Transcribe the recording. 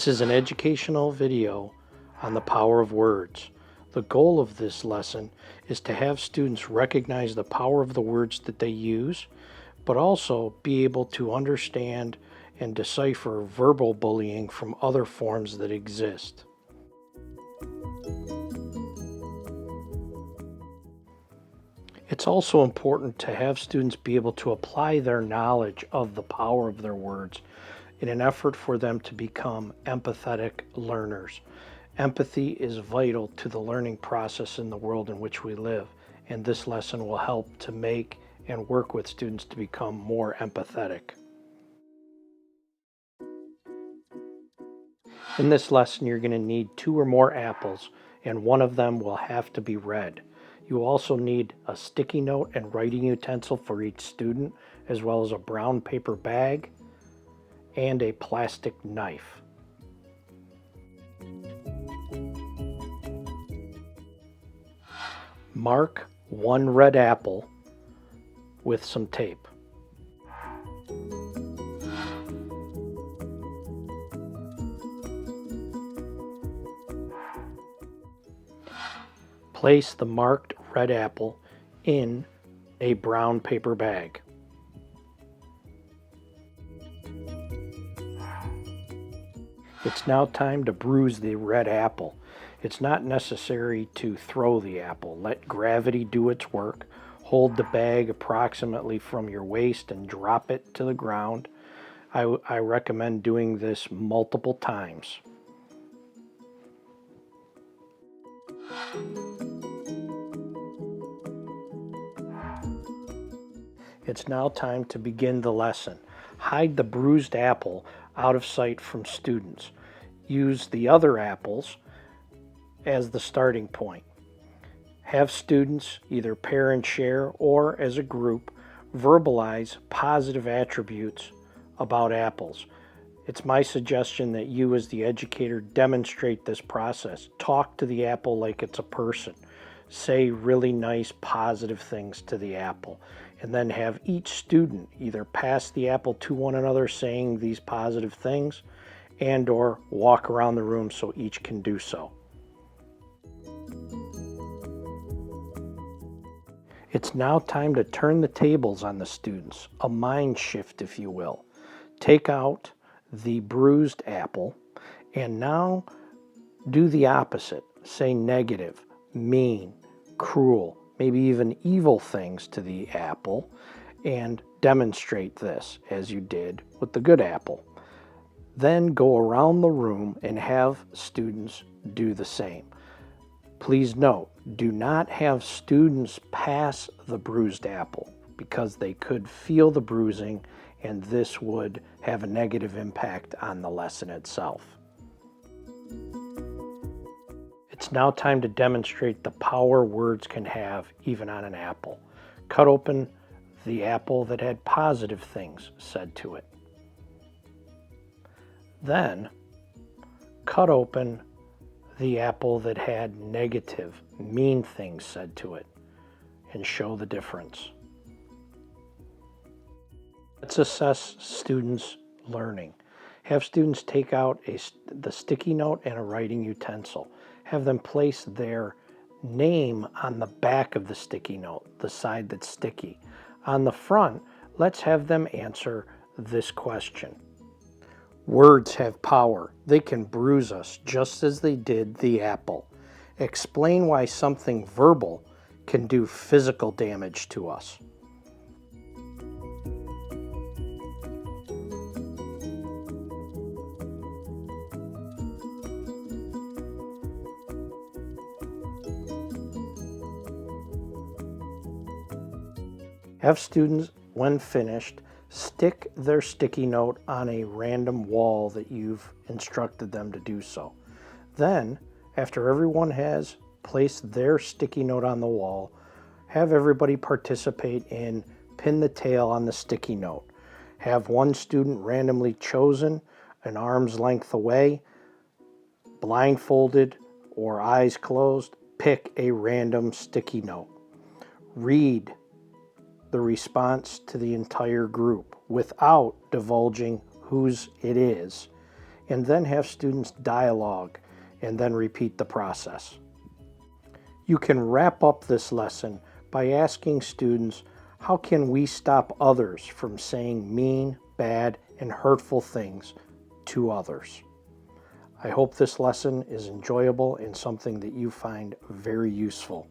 This is an educational video on the power of words. The goal of this lesson is to have students recognize the power of the words that they use, but also be able to understand and decipher verbal bullying from other forms that exist. It's also important to have students be able to apply their knowledge of the power of their words in an effort for them to become empathetic learners. Empathy is vital to the learning process in the world in which we live, and this lesson will help to make and work with students to become more empathetic. In this lesson, you're going to need 2 or more apples, and one of them will have to be red. You will also need a sticky note and writing utensil for each student, as well as a brown paper bag and a plastic knife. Mark 1 red apple with some tape. Place the marked red apple in a brown paper bag. It's now time to bruise the red apple. It's not necessary to throw the apple. Let gravity do its work. Hold the bag approximately from your waist and drop it to the ground. I recommend doing this multiple times. It's now time to begin the lesson. Hide the bruised apple out of sight from students. Use the other apples as the starting point. Have students either pair and share or as a group verbalize positive attributes about apples. It's my suggestion that you as the educator demonstrate this process. Talk to the apple like it's a person. Say really nice positive things to the apple, and then have each student either pass the apple to one another saying these positive things and or walk around the room so each can do so. It's now time to turn the tables on the students, a mind shift if you will. Take out the bruised apple and now do the opposite. Say negative, mean, cruel, maybe even evil things to the apple, and demonstrate this as you did with the good apple. Then go around the room and have students do the same. Please note, do not have students pass the bruised apple because they could feel the bruising and this would have a negative impact on the lesson itself. It's now time to demonstrate the power words can have even on an apple. Cut open the apple that had positive things said to it. Then cut open the apple that had negative, mean things said to it and show the difference. Let's assess students' learning. Have students take out the sticky note and a writing utensil. Have them place their name on the back of the sticky note, the side that's sticky. On the front, let's have them answer this question. Words have power. They can bruise us just as they did the apple. Explain why something verbal can do physical damage to us. Have students, when finished, stick their sticky note on a random wall that you've instructed them to do so. Then, after everyone has placed their sticky note on the wall, have everybody participate in pin the tail on the sticky note. Have one student randomly chosen an arm's length away, blindfolded or eyes closed, pick a random sticky note. Read the response to the entire group without divulging whose it is and then have students dialogue and then repeat the process. You can wrap up this lesson by asking students, how can we stop others from saying mean, bad, and hurtful things to others? I hope this lesson is enjoyable and something that you find very useful.